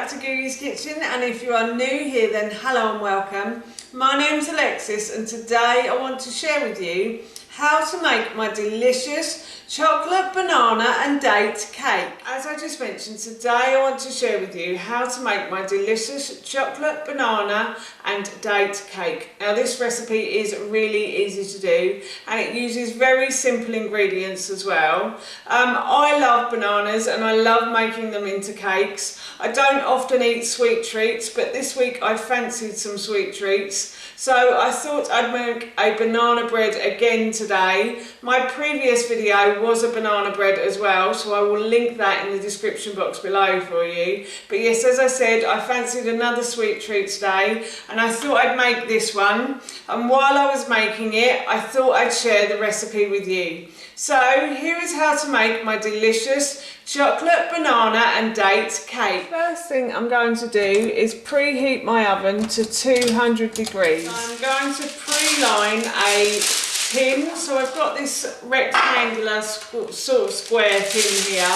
back to Googie's Kitchen, and if you are new here then hello and welcome. My name's Alexis and today I want to share with you how to make my delicious chocolate, banana and date cake. As I just mentioned, today I want to share with you how to make my delicious chocolate, banana and date cake. Now this recipe is really easy to do and it uses very simple ingredients as well. I love bananas and I love making them into cakes. I don't often eat sweet treats, but this week I fancied some sweet treats. So I thought I'd make a banana bread again today. My previous video was a banana bread as well, so I will link that in the description box below for you. But yes, as I said, I fancied another sweet treat today and I thought I'd make this one. And while I was making it, I thought I'd share the recipe with you. So here is how to make my delicious chocolate, banana and date cake. First thing I'm going to do is preheat my oven to 200 degrees. So I'm going to pre-line a tin. So I've got this rectangular sort of square tin here,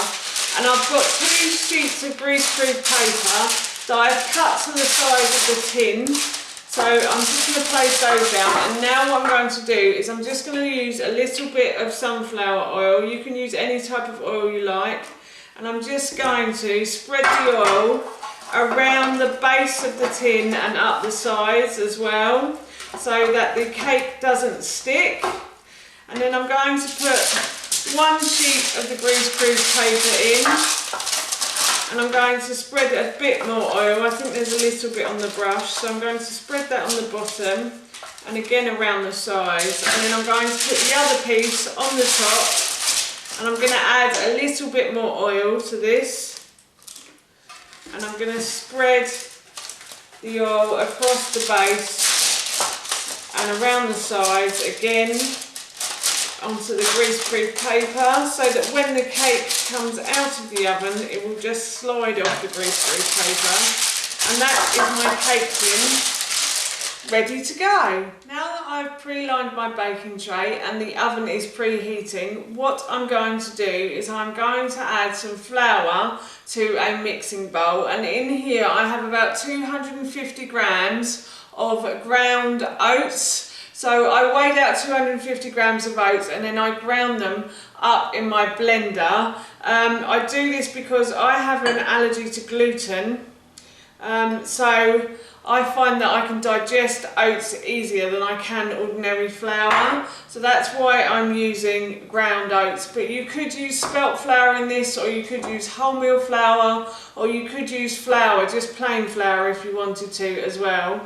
and I've got 2 sheets of greaseproof paper that I've cut to the size of the tin. So I'm just going to place those down, and now what I'm going to do is I'm just going to use a little bit of sunflower oil. You can use any type of oil you like, and I'm just going to spread the oil around the base of the tin and up the sides as well, so that the cake doesn't stick. And then I'm going to put 1 sheet of the greaseproof paper in. And I'm going to spread a bit more oil. I think there's a little bit on the brush, so I'm going to spread that on the bottom and again around the sides. And then I'm going to put the other piece on the top, and I'm going to add a little bit more oil to this. And I'm going to spread the oil across the base and around the sides again onto the greaseproof paper, so that when the cake comes out of the oven it will just slide off the greaseproof paper. And that is my cake tin ready to go. Now that I've pre-lined my baking tray and the oven is preheating, what I'm going to do is I'm going to add some flour to a mixing bowl, and in here I have about 250 grams of ground oats. So I weighed out 250 grams of oats and then I ground them up in my blender. I do this because I have an allergy to gluten, so I find that I can digest oats easier than I can ordinary flour. So that's why I'm using ground oats. But you could use spelt flour in this, or you could use wholemeal flour, or you could use flour, just plain flour if you wanted to as well.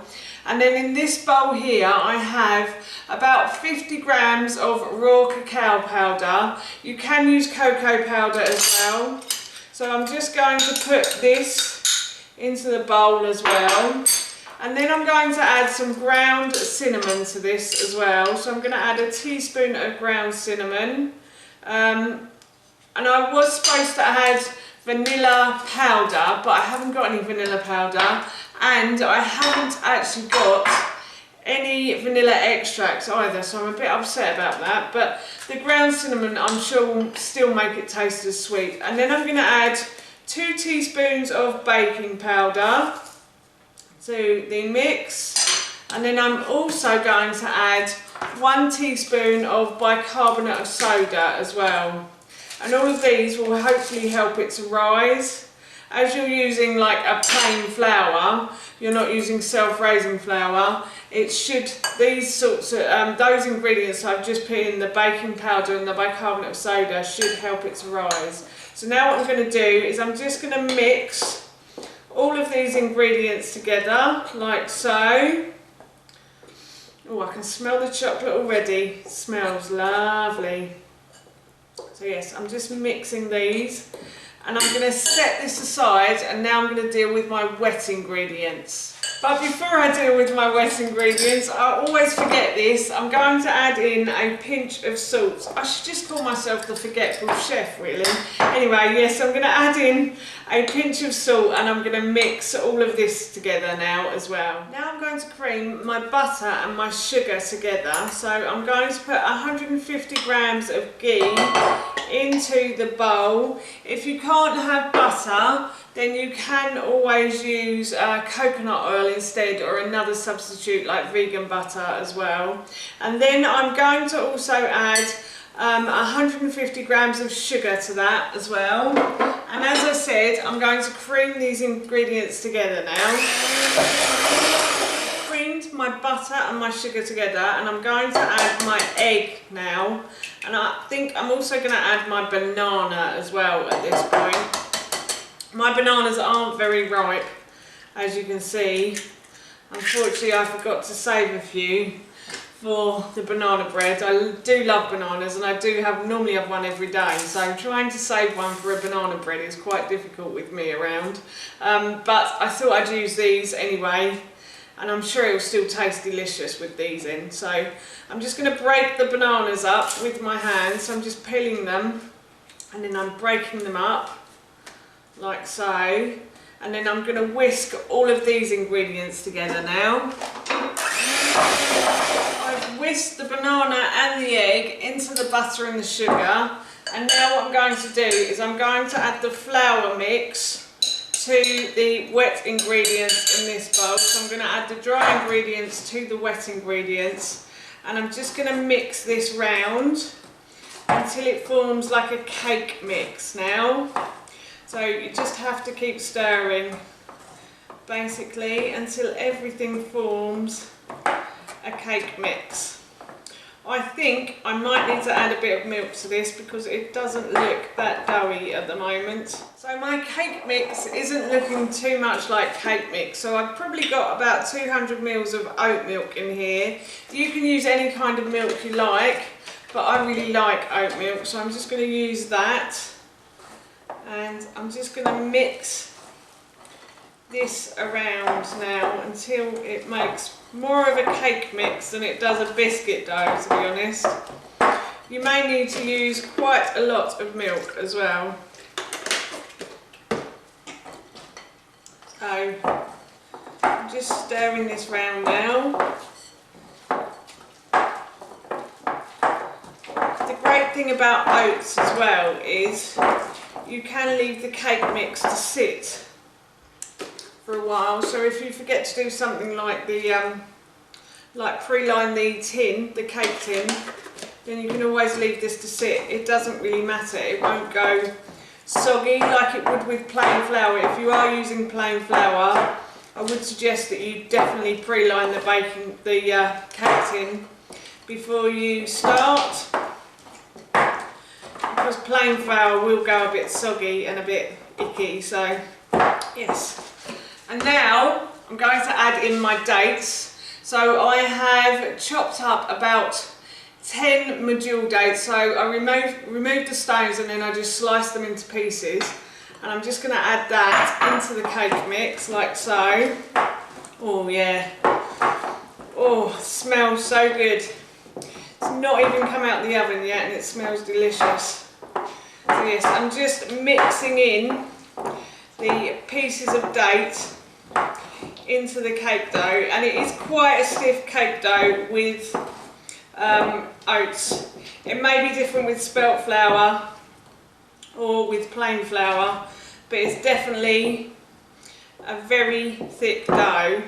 And then in this bowl here I have about 50 grams of raw cacao powder. You can use cocoa powder as well. So I'm just going to put this into the bowl as well. And then I'm going to add some ground cinnamon to this as well. So I'm going to add a teaspoon of ground cinnamon. And I was supposed to add vanilla powder, but I haven't got any vanilla powder. And I haven't actually got any vanilla extract either, so I'm a bit upset about that. But the ground cinnamon I'm sure will still make it taste as sweet. And then I'm going to add 2 teaspoons of baking powder to the mix. And then I'm also going to add 1 teaspoon of bicarbonate of soda as well. And all of these will hopefully help it to rise. As you're using like a plain flour, you're not using self-raising flour, it should, these sorts of, those ingredients I've just put in, the baking powder and the bicarbonate of soda, should help it to rise. So now what I'm going to do is I'm just going to mix all of these ingredients together, like so. Oh, I can smell the chocolate already, it smells lovely. So yes, I'm just mixing these. And I'm going to set this aside, and now I'm going to deal with my wet ingredients. But before I deal with my wet ingredients, I always forget this. I'm going to add in a pinch of salt. I should just call myself the forgetful chef, really. Anyway, yes, I'm going to add in a pinch of salt, and I'm going to mix all of this together now as well. Now I'm going to cream my butter and my sugar together. So I'm going to put 150 grams of ghee into the bowl. If you can't have butter, then you can always use coconut oil instead, or another substitute like vegan butter as well. And then I'm going to also add 150 grams of sugar to that as well. And as I said, I'm going to cream these ingredients together now. Creamed my butter and my sugar together, and I'm going to add my egg now. And I think I'm also going to add my banana as well at this point. My bananas aren't very ripe, as you can see. Unfortunately, I forgot to save a few for the banana bread. I do love bananas, and I do normally have one every day, so trying to save one for a banana bread is quite difficult with me around. But I thought I'd use these anyway, and I'm sure it'll still taste delicious with these in. So I'm just going to break the bananas up with my hands. So I'm just peeling them, and then I'm breaking them up like so, and then I'm going to whisk all of these ingredients together now. I've whisked the banana and the egg into the butter and the sugar, and now what I'm going to do is I'm going to add the flour mix to the wet ingredients in this bowl. So I'm going to add the dry ingredients to the wet ingredients, and I'm just going to mix this round until it forms like a cake mix now. So you just have to keep stirring basically until everything forms a cake mix. I think I might need to add a bit of milk to this because it doesn't look that doughy at the moment. So my cake mix isn't looking too much like cake mix, so I've probably got about 200 ml of oat milk in here. You can use any kind of milk you like, but I really like oat milk, so I'm just going to use that. And I'm just going to mix this around now until it makes more of a cake mix than it does a biscuit dough, to be honest. You may need to use quite a lot of milk as well. So I'm just stirring this round now. The great thing about oats as well is you can leave the cake mix to sit for a while. So if you forget to do something like pre-line the tin, the cake tin, then you can always leave this to sit. It doesn't really matter. It won't go soggy like it would with plain flour. If you are using plain flour, I would suggest that you definitely pre-line the cake tin before you start, because plain flour will go a bit soggy and a bit icky. So yes. And now I'm going to add in my dates. So I have chopped up about 10 medjool dates. So I removed the stones, and then I just sliced them into pieces. And I'm just going to add that into the cake mix like so. Oh yeah. Oh, it smells so good. It's not even come out of the oven yet, and it smells delicious. So yes, I'm just mixing in the pieces of date into the cake dough, and it is quite a stiff cake dough with oats. It may be different with spelt flour or with plain flour, but it's definitely a very thick dough.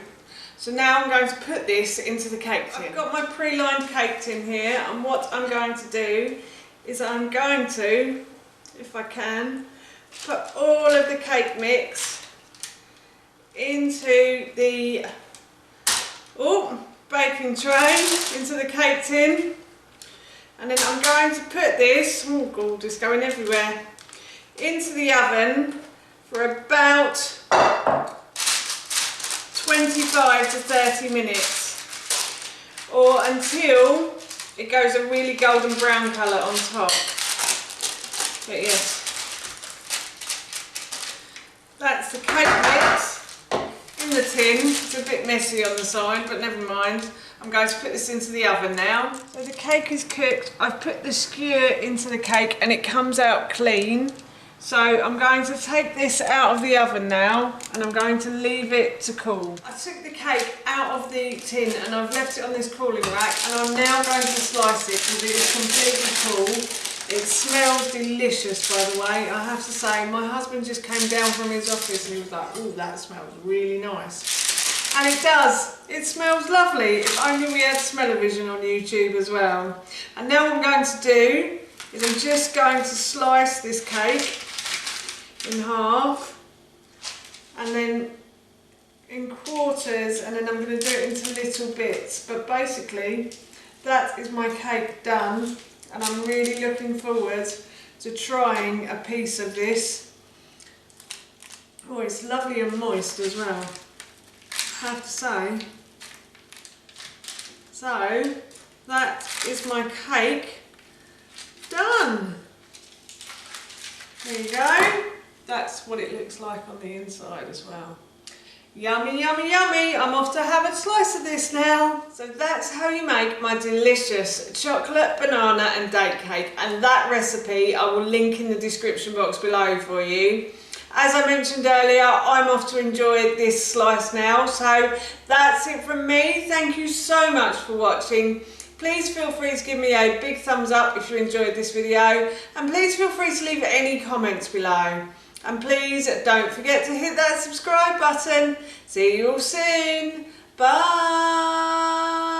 So now I'm going to put this into the cake tin. I've got my pre-lined cake tin here, and what I'm going to do is I'm going to, if I can, put all of the cake mix into the baking tray, into the cake tin, and then I'm going to put this, oh god, it's going everywhere, into the oven for about 25 to 30 minutes, or until it goes a really golden brown colour on top. But yes, that's the cake mix in the tin. It's a bit messy on the side, but never mind. I'm going to put this into the oven now. So the cake is cooked. I've put the skewer into the cake, and it comes out clean. So I'm going to take this out of the oven now and I'm going to leave it to cool. I took the cake out of the tin and I've left it on this cooling rack, and I'm now going to slice it because it is completely cool. It smells delicious, by the way. I have to say, my husband just came down from his office and he was like, "Oh, that smells really nice." And it does. It smells lovely. If only we had smell-o-vision on YouTube as well. And now what I'm going to do is I'm just going to slice this cake in half and then in quarters, and then I'm going to do it into little bits. But basically, that is my cake done, and I'm really looking forward to trying a piece of this. Oh, it's lovely and moist as well, I have to say. So, that is my cake done. There you go. That's what it looks like on the inside as well. Yummy, yummy, yummy. I'm off to have a slice of this now. So that's how you make my delicious chocolate, banana and date cake. And that recipe I will link in the description box below for you. As I mentioned earlier, I'm off to enjoy this slice now. So that's it from me. Thank you so much for watching. Please feel free to give me a big thumbs up if you enjoyed this video. And please feel free to leave any comments below. And please don't forget to hit that subscribe button. See you all soon. Bye.